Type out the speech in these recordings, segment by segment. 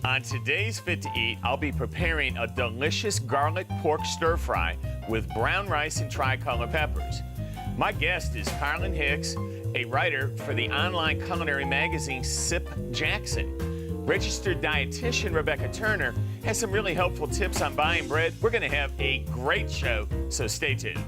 On today's Fit to Eat, I'll be preparing a delicious garlic pork stir fry with brown rice and tricolor peppers. My guest is Carlyn Hicks, a writer for the online culinary magazine Sipp Jackson. Registered dietitian Rebecca Turner has some really helpful tips on buying bread. We're going to have a great show, so stay tuned.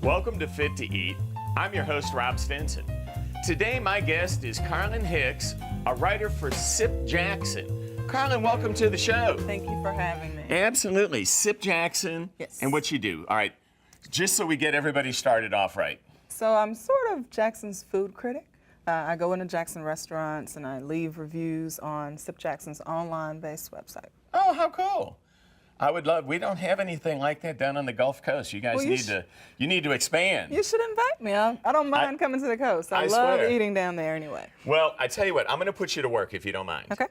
Welcome to Fit to Eat. I'm your host, Rob Stinson. Today, my guest is Carlyn Hicks, a writer for Sipp Jackson. Carlyn, welcome to the show. Thank you for having me. Absolutely. Sipp Jackson. Yes. And what you do. All right, just so we get everybody started off right. So I'm sort of Jackson's food critic. I go into Jackson restaurants and I leave reviews on Sipp Jackson's online-based website. Oh, how cool. I would love, we don't have anything like that down on the Gulf Coast. You guys you need to expand. You should invite me. I don't mind coming to the coast. I love eating down there anyway. Well, I tell you what, I'm going to put you to work if you don't mind. Okay.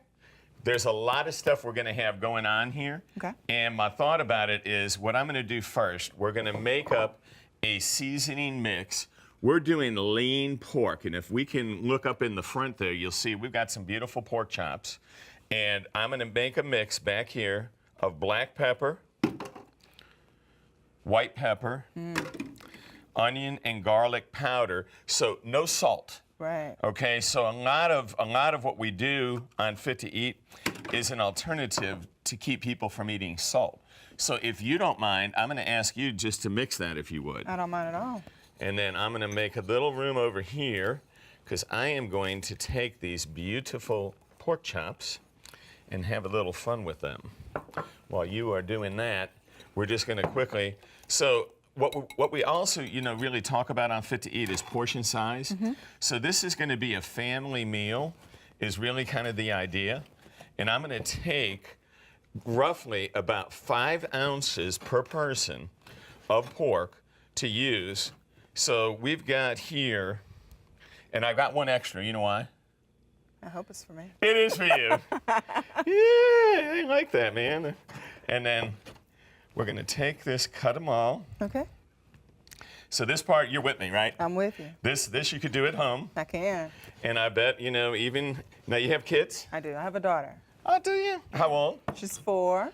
There's a lot of stuff we're going to have going on here. Okay. And my thought about it is what I'm going to do first, we're going to make up a seasoning mix. We're doing lean pork. And if we can look up in the front there, you'll see we've got some beautiful pork chops. And I'm going to make a mix back here of black pepper, white pepper, onion and garlic powder, so no salt. Right. Okay, so a lot of what we do on Fit to Eat is an alternative to keep people from eating salt. So if you don't mind, I'm going to ask you just to mix that if you would. I don't mind at all. And then I'm going to make a little room over here because I am going to take these beautiful pork chops and have a little fun with them. While you are doing that, we're just going to quickly. So what we also, really talk about on Fit to Eat is portion size. So this is going to be a family meal, is really kind of the idea. And I'm going to take roughly about 5 ounces per person of pork to use. So we've got here, and I've got one extra. You know why? I hope it's for me. It is for you. Yeah, I like that, man. And then we're going to take this, cut them all. Okay. So this part, you're with me, right? I'm with you. This you could do at home. I can. And I bet, even, now you have kids? I do. I have a daughter. Oh, do you? How old? She's 4,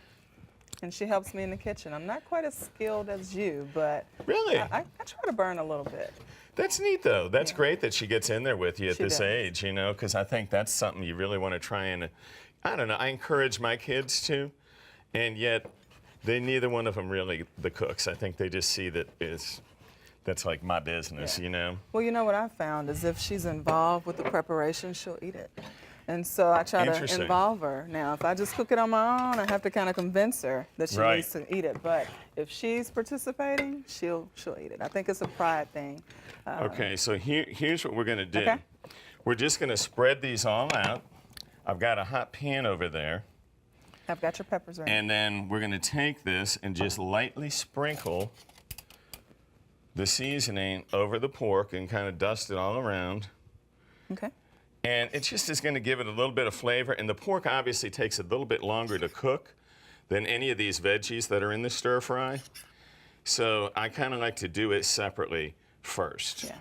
and she helps me in the kitchen. I'm not quite as skilled as you, but really? I try to burn a little bit. That's neat, though. That's great that she gets in there with you at this does. age, because I think that's something you really want to try and, I don't know, I encourage my kids to, and yet neither one of them really the cooks. I think they just see that's like my business, Well, what I've found is if she's involved with the preparation, she'll eat it. And so I try to involve her. Now, if I just cook it on my own, I have to kind of convince her that she needs to eat it. But if she's participating, she'll eat it. I think it's a pride thing. Okay, so here's what we're going to do. Okay. We're just going to spread these all out. I've got a hot pan over there. I've got your peppers ready. And then we're going to take this and just lightly sprinkle the seasoning over the pork and kind of dust it all around. Okay. And it just is going to give it a little bit of flavor. And the pork obviously takes a little bit longer to cook than any of these veggies that are in the stir fry. So I kind of like to do it separately first. Yeah.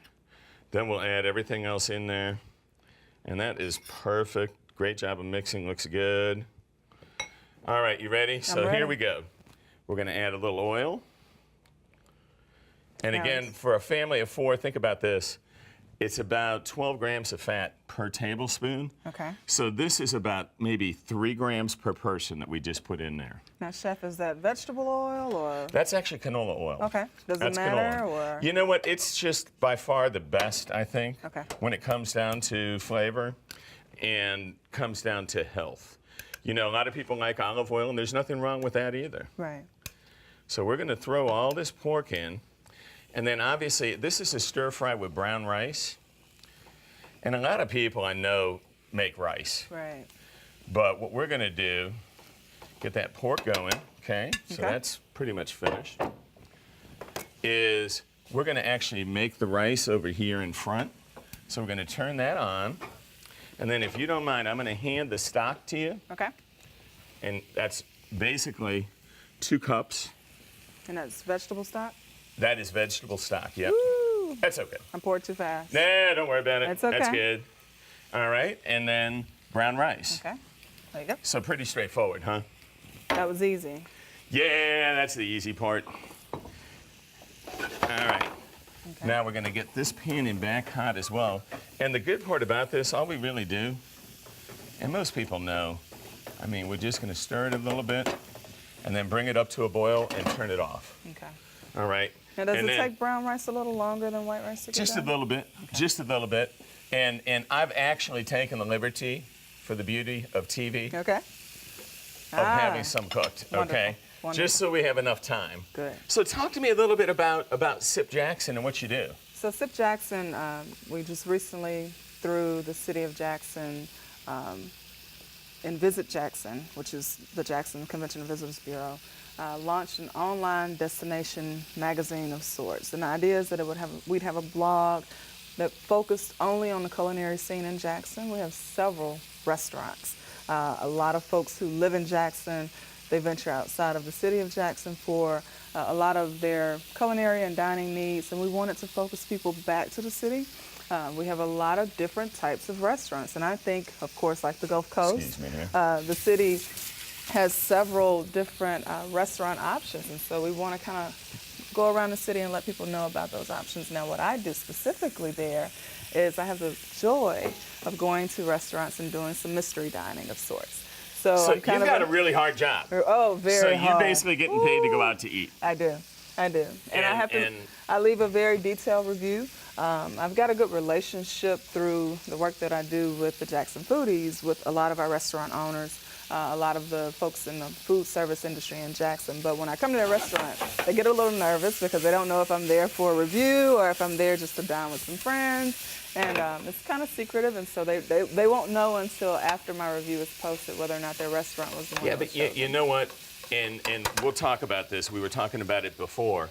Then we'll add everything else in there. And that is perfect. Great job of mixing. Looks good. All right, you ready? So here we go. We're going to add a little oil. And again, for a family of 4, think about this. It's about 12 grams of fat per tablespoon. Okay. So this is about maybe 3 grams per person that we just put in there. Now, Chef, is that vegetable oil or? That's actually canola oil. Okay. Does it matter? Or? You know what? It's just by far the best, I think, okay, when it comes down to flavor and comes down to health. A lot of people like olive oil, and there's nothing wrong with that either. Right. So we're going to throw all this pork in. And then obviously, this is a stir fry with brown rice. And a lot of people I know make rice. Right. But what we're gonna do, get that pork going, okay? So that's pretty much finished. Is we're gonna actually make the rice over here in front. So we're gonna turn that on. And then if you don't mind, I'm gonna hand the stock to you. Okay. And that's basically 2 cups. And that's vegetable stock? That is vegetable stock, yep. Woo. That's okay. I poured too fast. Nah, don't worry about it. That's okay. That's good. All right, and then brown rice. Okay, there you go. So pretty straightforward, huh? That was easy. Yeah, that's the easy part. All right. Okay. Now we're gonna get this pan in back hot as well. And the good part about this, all we really do, and most people know, I mean, we're just gonna stir it a little bit and then bring it up to a boil and turn it off. Okay. All right. Now, does it take brown rice a little longer than white rice to get Just done? a little bit, just a little bit. And I've actually taken the liberty, for the beauty of TV, Okay. of having some cooked, okay? Wonderful. Just so we have enough time. Good. So talk to me a little bit about Sipp Jackson and what you do. So Sipp Jackson, we just recently, through the city of Jackson, and Visit Jackson, which is the Jackson Convention and Visitors Bureau, launched an online destination magazine of sorts. And the idea is that we'd have a blog that focused only on the culinary scene in Jackson. We have several restaurants. A lot of folks who live in Jackson, they venture outside of the city of Jackson for a lot of their culinary and dining needs, and we wanted to focus people back to the city. We have a lot of different types of restaurants, and I think, of course, like the Gulf Coast, Excuse me here. the city has several different restaurant options, and so we want to kind of go around the city and let people know about those options. Now, what I do specifically there is I have the joy of going to restaurants and doing some mystery dining of sorts. So you've got a really hard job. Oh, very hard. So you're basically getting paid to go out to eat. I do. And I leave a very detailed review. I've got a good relationship through the work that I do with the Jackson Foodies, with a lot of our restaurant owners, a lot of the folks in the food service industry in Jackson. But when I come to their restaurant, they get a little nervous because they don't know if I'm there for a review or if I'm there just to dine with some friends. And it's kind of secretive, and so they won't know until after my review is posted whether or not their restaurant was the one. Yeah, but you know what? And we'll talk about this. We were talking about it before.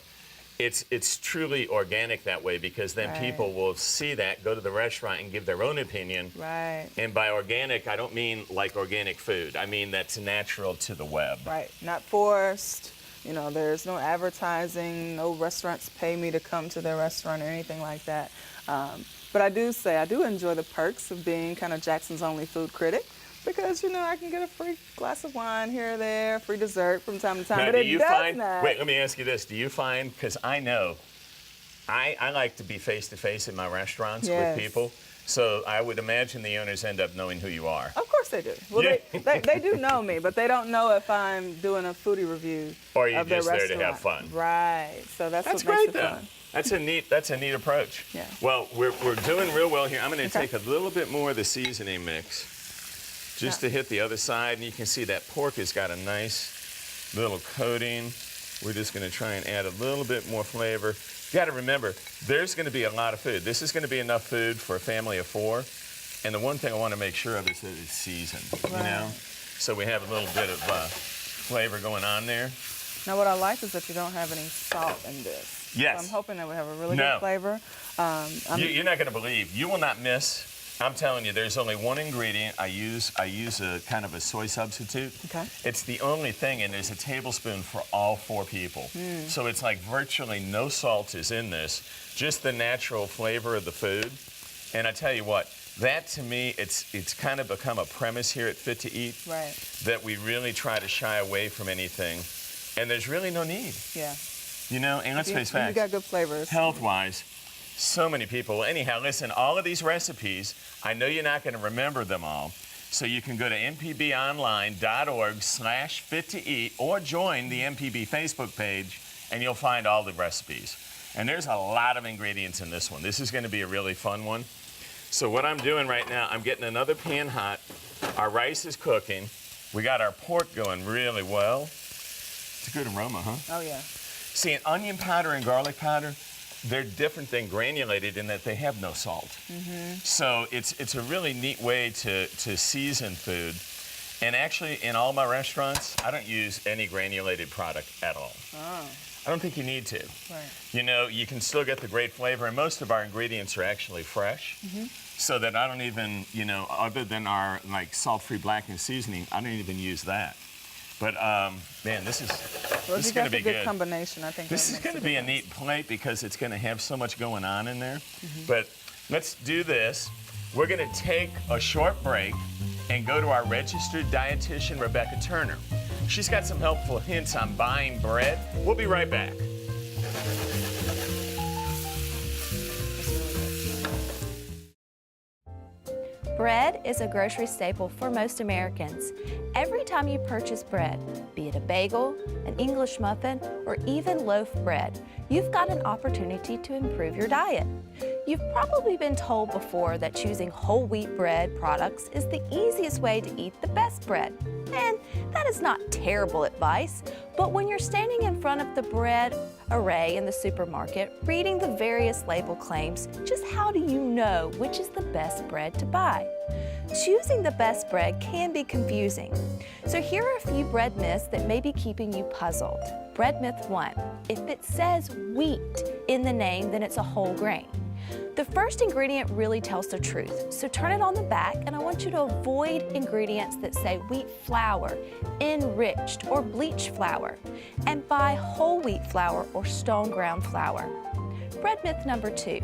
It's truly organic that way, because then people will see that, go to the restaurant and give their own opinion. Right. And by organic, I don't mean like organic food. I mean that's natural to the web. Right. Not forced. You know, there's no advertising. No restaurants pay me to come to their restaurant or anything like that. But I do say I do enjoy the perks of being kind of Jackson's only food critic, because, you know, I can get a free glass of wine here or there, free dessert from time to time. Now, but wait, let me ask you this. Do you find, because I know, I like to be face-to-face in my restaurants with people, so I would imagine the owners end up knowing who you are. Of course they do. Well, they do know me, but they don't know if I'm doing a foodie review or you're of their just there restaurant. to have fun. Right. So that's what great, makes it fun. That's a neat approach. Yeah. Well, we're doing real well here. I'm going to take a little bit more of the seasoning mix just to hit the other side, and you can see that pork has got a nice little coating. We're just going to try and add a little bit more flavor. You got to remember, there's going to be a lot of food. This is going to be enough food for a family of 4. And the one thing I want to make sure of is that it's seasoned, you know? So we have a little bit of flavor going on there. Now, what I like is that you don't have any salt in this. Yes. So I'm hoping that we have a really good flavor. You're not going to believe. You will not miss. I'm telling you, there's only one ingredient. I use a kind of a soy substitute. Okay. It's the only thing, and there's a tablespoon for all 4 people. So it's like virtually no salt is in this, just the natural flavor of the food. And I tell you what, that to me, it's kind of become a premise here at Fit to Eat. Right. That we really try to shy away from anything, and there's really no need. Yeah. You know, and let's face facts. You got good flavors. Health-wise, so many people. Anyhow, listen, all of these recipes, I know you're not going to remember them all, so you can go to mpbonline.org/fit-to-eat or join the MPB Facebook page, and you'll find all the recipes. And there's a lot of ingredients in this one. This is going to be a really fun one. So what I'm doing right now, I'm getting another pan hot. Our rice is cooking. We got our pork going really well. It's a good aroma, huh? Oh, yeah. See, an onion powder and garlic powder, they're different than granulated in that they have no salt. So it's a really neat way to season food. And actually, in all my restaurants, I don't use any granulated product at all. Oh. I don't think you need to. Right. You know, you can still get the great flavor, and most of our ingredients are actually fresh. So that I don't even, you know, other than our like salt-free blackened seasoning, I don't even use that. But man, this is going to be good. Combination, I think. This is going to be a neat plate because it's going to have so much going on in there. But let's do this. We're going to take a short break and go to our registered dietitian, Rebecca Turner. She's got some helpful hints on buying bread. We'll be right back. Bread is a grocery staple for most Americans. Every time you purchase bread, be it a bagel, an English muffin, or even loaf bread, you've got an opportunity to improve your diet. You've probably been told before that choosing whole wheat bread products is the easiest way to eat the best bread. And that is not terrible advice, but when you're standing in front of the bread array in the supermarket, reading the various label claims, just how do you know which is the best bread to buy? Choosing the best bread can be confusing. So here are a few bread myths that may be keeping you puzzled. Bread myth 1, if it says wheat in the name, then it's a whole grain. The first ingredient really tells the truth, so turn it on the back, and I want you to avoid ingredients that say wheat flour, enriched, or bleached flour, and buy whole wheat flour or stone ground flour. Bread myth number 2,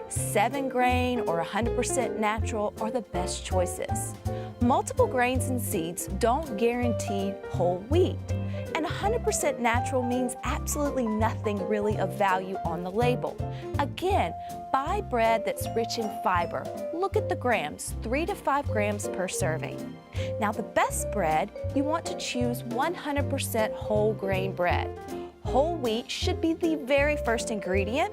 7 grain or 100% natural are the best choices. Multiple grains and seeds don't guarantee whole wheat. And 100% natural means absolutely nothing really of value on the label. Again, buy bread that's rich in fiber. Look at the grams, 3 to 5 grams per serving. Now the best bread, you want to choose 100% whole grain bread. Whole wheat should be the very first ingredient,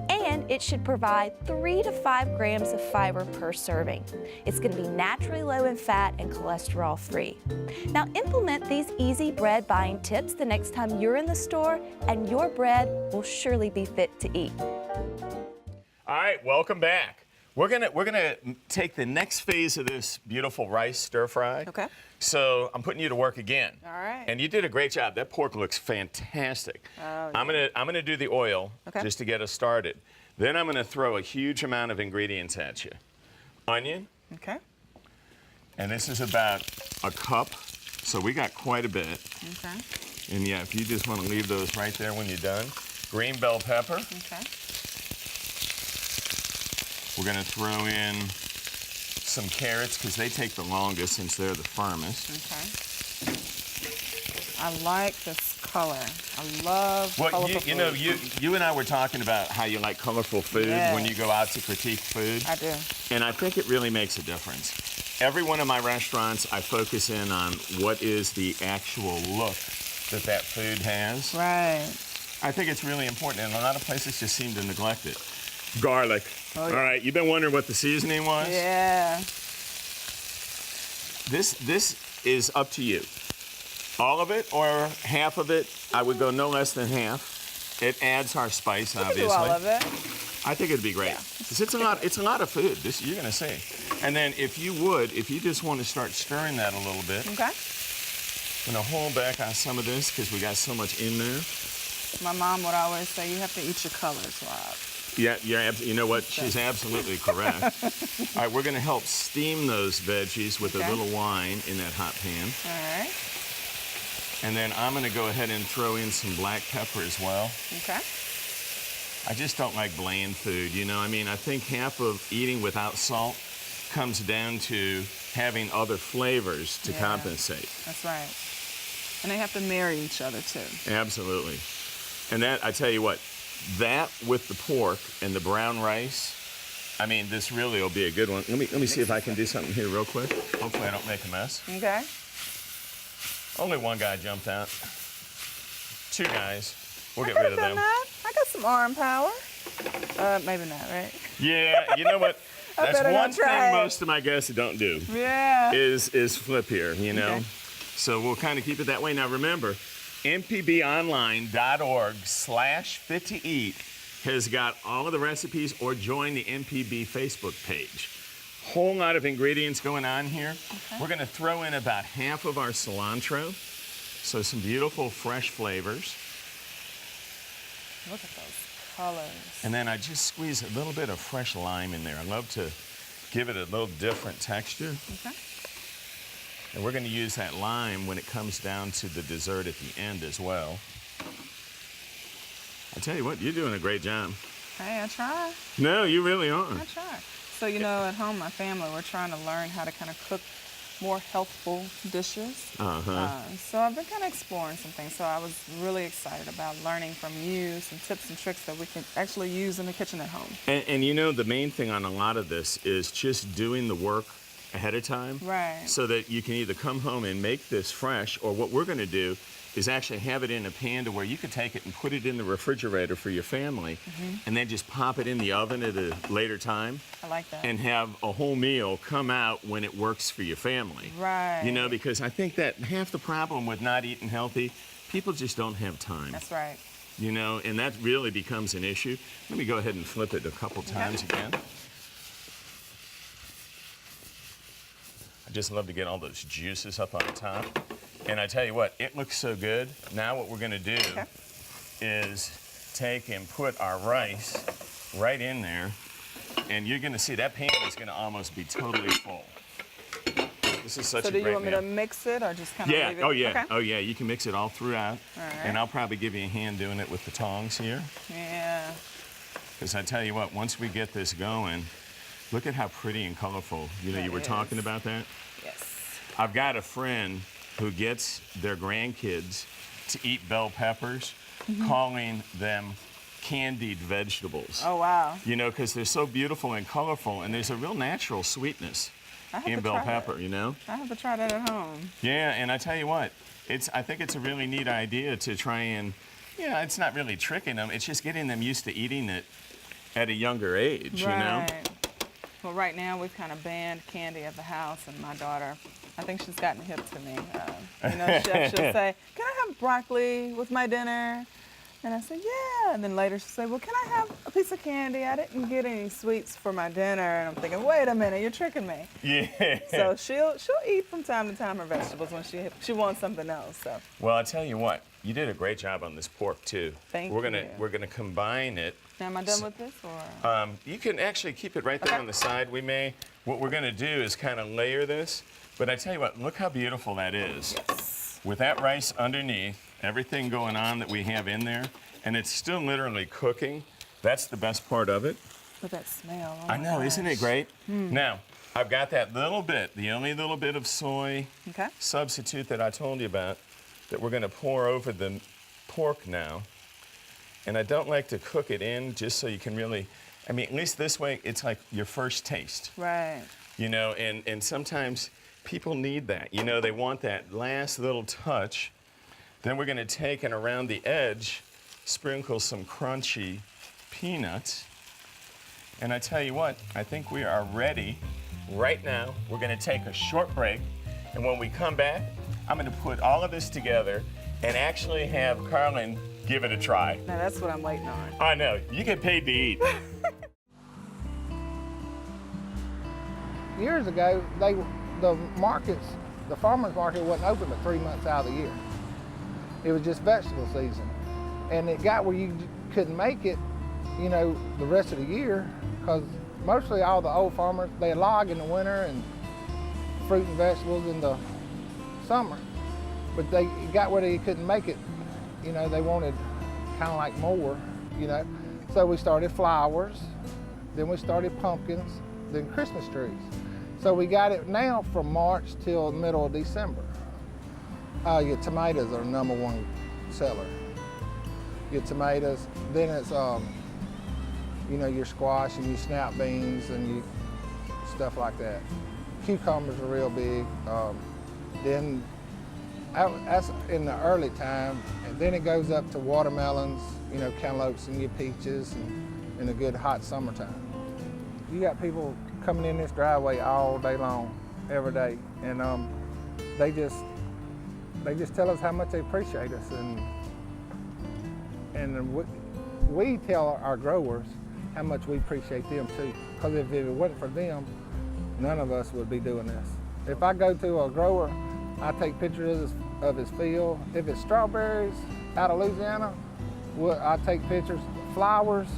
and it should provide 3 to 5 grams of fiber per serving. It's going to be naturally low in fat and cholesterol free. Now implement these easy bread buying tips the next time you're in the store, and your bread will surely be fit to eat. All right, welcome back. We're gonna take the next phase of this beautiful rice stir fry. Okay. So I'm putting you to work again. All right. And you did a great job. That pork looks fantastic. Oh, I'm gonna do the oil just to get us started. Then I'm gonna throw a huge amount of ingredients at you. Onion. Okay. And this is about a cup. So we got quite a bit. Okay. And yeah, if you just want to leave those right there when you're done. Green bell pepper. Okay. We're going to throw in some carrots because they take the longest since they're the firmest. Okay. I like this color. I love colorful you know, food. you and I were talking about how you like colorful food when you go out to critique food. I do. And I think it really makes a difference. Every one of my restaurants, I focus in on what is the actual look that food has. Right. I think it's really important, and a lot of places just seem to neglect it. Garlic. Oh, yeah. All right, you've been wondering what the seasoning was? Yeah. This is up to you. All of it or half of it, I would go no less than half. It adds our spice, obviously. Do all of it. I think it'd be great. Yeah. 'Cause it's a lot of food. This you're gonna see. And then if you just want to start stirring that a little bit. Okay. I'm gonna hold back on some of this because we got so much in there. My mom would always say, you have to eat your colors, Rob. Yeah, you know what? She's absolutely correct. All right, we're going to help steam those veggies with a little wine in that hot pan. All right. And then I'm going to go ahead and throw in some black pepper as well. Okay. I just don't like bland food, you know? I mean, I think half of eating without salt comes down to having other flavors to compensate. That's right. And they have to marry each other, too. Absolutely. And that, I tell you what, that with the pork and the brown rice, I mean, this really will be a good one. Let me see if I can do something here real quick. Hopefully I don't make a mess. Okay. Only one guy jumped out. 2 guys. We'll get I rid of them. That. I got some arm power. Maybe not, right? Yeah, you know what? That's one thing most of my guests don't do. Yeah. Is flip here, you know? Okay. So we'll kind of keep it that way. Now remember, mpbonline.org/fit-to-eat has got all of the recipes, or join the MPB Facebook page. whole lot of ingredients going on here. Okay. We're gonna throw in about half of our cilantro. So some beautiful fresh flavors. Look at those colors. And then I just squeeze a little bit of fresh lime in there. I love to give it a little different texture. Okay. And we're going to use that lime when it comes down to the dessert at the end as well. I tell you what, you're doing a great job. Hey, I try. No, you really are. I try. So, you know, at home, my family, we're trying to learn how to kind of cook more healthful dishes. So I've been kind of exploring some things. So I was really excited about learning from you some tips and tricks that we can actually use in the kitchen at home. And you know, the main thing on a lot of this is just doing the work ahead of time. Right. So that you can either come home and make this fresh, or what we're going to do is actually have it in a pan to where you could take it and put it in the refrigerator for your family, and then just pop it in the oven at a later time. I like that. And have a whole meal come out when it works for your family. Right. You know, because I think that half the problem with not eating healthy, people just don't have time. That's right. You know, and that really becomes an issue. Let me go ahead and flip it a couple times again. I just love to get all those juices up on top. And I tell you what, it looks so good. Now what we're gonna do is take and put our rice right in there. And you're gonna see that pan is gonna almost be totally full. This is such a great meal. So do you want me to mix it or just kind of leave it? Oh yeah, okay. Oh yeah, you can mix it all throughout. All right. And I'll probably give you a hand doing it with the tongs here. Yeah. Because I tell you what, once we get this going, look at how pretty and colorful. You know, you were talking about that? Yes. I've got a friend who gets their grandkids to eat bell peppers, calling them candied vegetables. Oh, wow. You know, because they're so beautiful and colorful, and there's a real natural sweetness in bell pepper, you know? I have to try that at home. Yeah, and I tell you what, I think it's a really neat idea to try and, you know, it's not really tricking them, it's just getting them used to eating it at a younger age, you know? Well, right now we've kind of banned candy at the house, and my daughter, I think she's gotten hip to me. You know, she'll say, "Can I have broccoli with my dinner?" And I say, "Yeah." And then later she'll say, "Well, can I have a piece of candy? I didn't get any sweets for my dinner." And I'm thinking, "Wait a minute, you're tricking me." Yeah. So she'll eat from time to time her vegetables when she wants something else. So. Well, I tell you what, you did a great job on this pork too. Thank We're you. gonna combine it. Now, am I done with this, or? You can actually keep it right there on the side. What we're gonna do is kind of layer this. But I tell you what, look how beautiful that is. Yes. With that rice underneath, everything going on that we have in there, and it's still literally cooking. That's the best part of it. Look at that smell. Oh I know, isn't it great? Mm. Now, I've got that little bit, the only little bit of soy substitute that I told you about, that we're gonna pour over the pork now. And I don't like to cook it in just so you can really, I mean, at least this way, it's like your first taste. Right. You know, and sometimes people need that. You know, they want that last little touch. Then we're gonna take and around the edge, sprinkle some crunchy peanuts. And I tell you what, I think we are ready right now. We're gonna take a short break. And when we come back, I'm gonna put all of this together and actually have Carlyn give it a try. Now that's what I'm waiting on. I know, you get paid to eat. Years ago, the farmers market wasn't open but 3 months out of the year. It was just vegetable season. And it got where you couldn't make it, you know, the rest of the year, because mostly all the old farmers, they log in the winter and fruit and vegetables in the summer. But they got where they couldn't make it, you know, they wanted kind of like more, you know. So we started flowers, then we started pumpkins, then Christmas trees. So we got it now from March till middle of December. Your tomatoes are the #1 seller. Your tomatoes, then it's, you know, your squash and your snap beans and your stuff like that. Cucumbers are real big. Then that's in the early time, and then it goes up to watermelons, you know, cantaloupes and your peaches, and in a good hot summertime. You got people coming in this driveway all day long, every day, and they just tell us how much they appreciate us, and we tell our growers how much we appreciate them too. Because if it wasn't for them, none of us would be doing this. If I go to a grower, I take pictures of his field. If it's strawberries out of Louisiana, I take pictures. Flowers,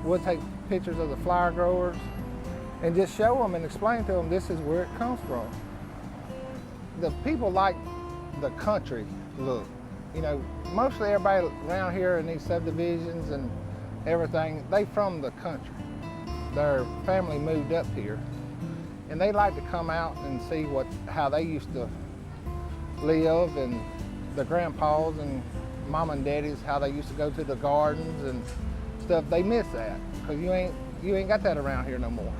we'll take pictures of the flower growers and just show them and explain to them this is where it comes from. The people like the country look. You know, mostly everybody around here in these subdivisions and everything, they from the country. Their family moved up here, and they like to come out and see how they used to live, and the grandpas and mom and daddies, how they used to go to the gardens and stuff. They miss that because you ain't got that around here no more.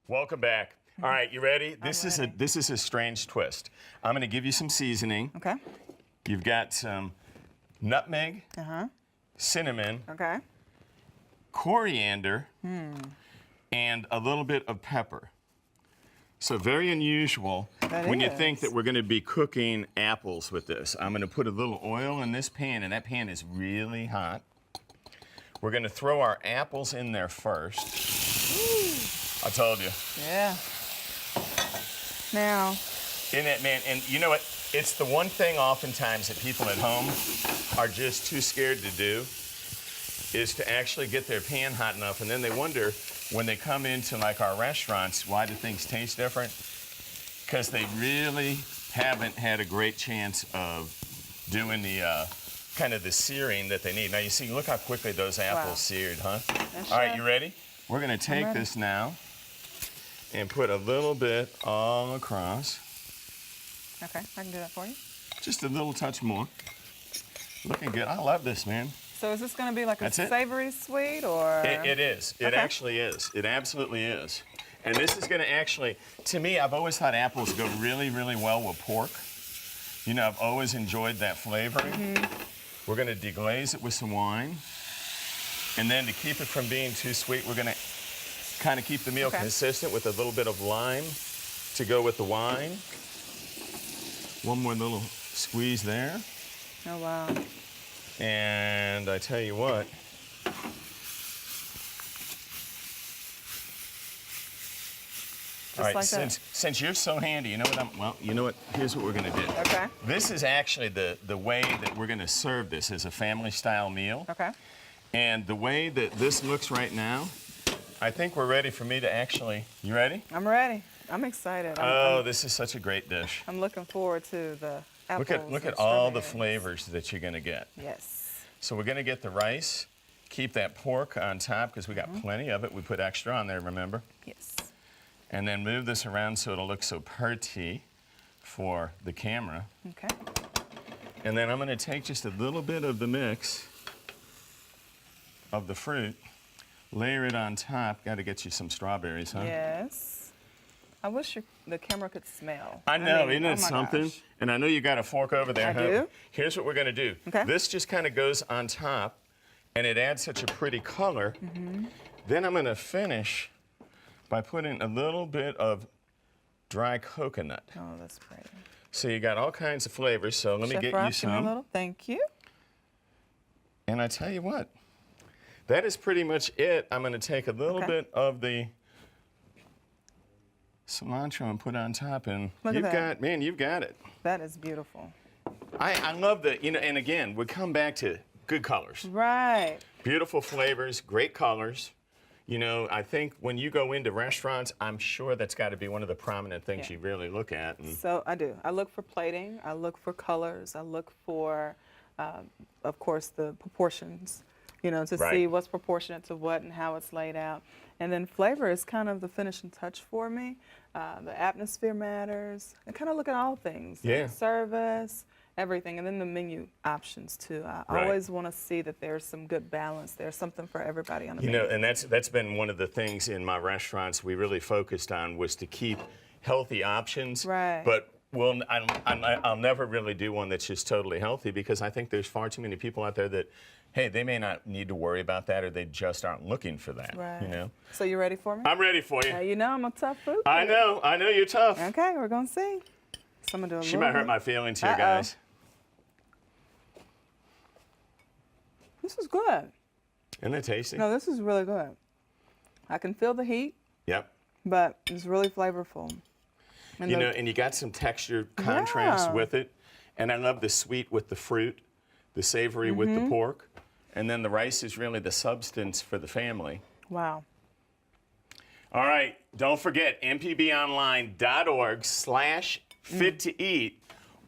Welcome back. All right, you ready? This is a strange twist. I'm going to give you some seasoning. Okay. You've got some nutmeg, cinnamon, coriander, and a little bit of pepper. So very unusual when you think that we're going to be cooking apples with this. I'm going to put a little oil in this pan, and that pan is really hot. We're going to throw our apples in there first. I told you. Yeah. Now. Isn't it, man? And you know what? It's the one thing oftentimes that people at home are just too scared to do, is to actually get their pan hot enough, and then they wonder when they come into like our restaurants, why do things taste different? Because they really haven't had a great chance of doing the kind of the searing that they need. Now you see, look how quickly those apples seared, huh? All right, you ready? We're gonna take this now and put a little bit all across. Okay, I can do that for you. Just a little touch more. Looking good. I love this, man. So is this going to be like a savory sweet, or? It is. It actually is. It absolutely is. And this is going to actually, to me, I've always thought apples go really, really well with pork. You know, I've always enjoyed that flavoring. We're going to deglaze it with some wine. And then to keep it from being too sweet, we're going to kind of keep the meal consistent with a little bit of lime to go with the wine. One more little squeeze there. Oh, wow. And I tell you what, all right, like since you're so handy, you know what you know what, here's what we're gonna do. Okay. This is actually the way that we're gonna serve this as a family style meal. Okay. And the way that this looks right now, I think we're ready for me to actually, you ready? I'm ready. I'm excited. This is such a great dish. I'm looking forward to the apples. Look at all the flavors that you're gonna get. Yes. So we're gonna get the rice, keep that pork on top because we got plenty of it. We put extra on there, remember? Yes. And then move this around so it'll look so pretty for the camera. Okay. And then I'm gonna take just a little bit of the mix of the fruit, layer it on top. Gotta get you some strawberries, huh? Yes. I wish the camera could smell. I know, isn't it something? Gosh. And I know you got a fork over there. I do. Here's what we're gonna do. Okay. This just kind of goes on top, and it adds such a pretty color. Then I'm gonna finish by putting a little bit of dry coconut. Oh, that's pretty. So you got all kinds of flavors. So let me get you some. Give me a little. Thank you. And I tell you what, that is pretty much it. I'm gonna take a little bit of the cilantro and put on top, and you've got it. That is beautiful. I love that, you know, and again, we come back to good colors. Right. Beautiful flavors, great colors. You know, I think when you go into restaurants, I'm sure that's got to be one of the prominent things you really look at. And so I do. I look for plating. I look for colors. I look for, of course, the proportions, you know, to see what's proportionate to what and how it's laid out. And then flavor is kind of the finishing touch for me. The atmosphere matters. I kind of look at all things. Yeah. Service, everything. And then the menu options, too. I always want to see that there's some good balance. There's something for everybody on the menu. You know, and that's been one of the things in my restaurants we really focused on, was to keep healthy options. Right. But I'll never really do one that's just totally healthy, because I think there's far too many people out there that, hey, they may not need to worry about that, or they just aren't looking for that. Right. You know. So you ready for me? I'm ready for you. You know I'm a tough food. I know you're tough. Okay, we're gonna see. So I'm gonna do a She might hurt my feelings here, guys. This is good. Isn't it tasty? No, this is really good. I can feel the heat, Yep. but it's really flavorful. And And you got some texture contrast Yeah. with it. And I love the sweet with the fruit, the savory with the pork. And then the rice is really the substance for the family. Wow. All right, don't forget mpbonline.org/fit to eat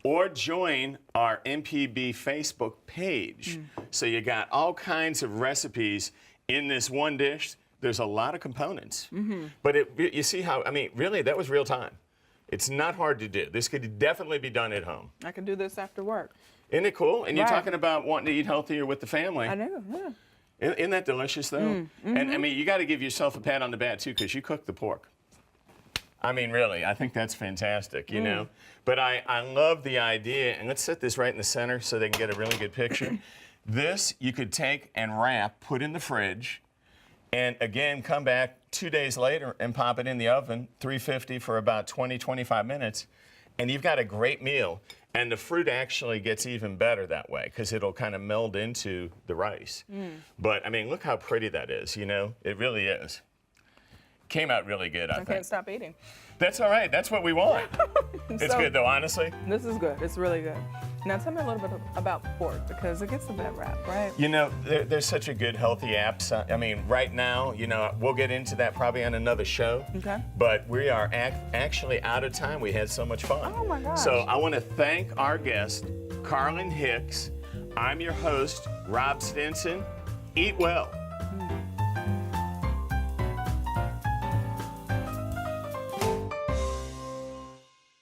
or join our MPB Facebook page. So you got all kinds of recipes in this one dish. There's a lot of components. But you see how, I mean, really, that was real time. It's not hard to do. This could definitely be done at home. I can do this after work. Isn't it cool? And you're Right. talking about wanting to eat healthier with the family. I know, yeah. Isn't that delicious, though? And I mean, you got to give yourself a pat on the back, too, because you cooked the pork. I mean, really, I think that's fantastic, you know? But I love the idea, and let's set this right in the center so they can get a really good picture. This, you could take and wrap, put in the fridge, and again, come back 2 days later and pop it in the oven, 350 for about 20, 25 minutes, and you've got a great meal. And the fruit actually gets even better that way because it'll kind of meld into the rice. But, I mean, look how pretty that is, you know? It really is. Came out really good, I think. Can't stop eating. That's all right. That's what we want. It's So- good, though, honestly. This is good. It's really good. Now tell me a little bit about pork because it gets a bad rap, right? You know, there's such a good healthy apps. I mean, right now, you know, we'll get into that probably on another show. Okay. But we are actually out of time. We had so much fun. Oh, my gosh. So I want to thank our guest, Carlyn Hicks. I'm your host, Rob Stinson. Eat well.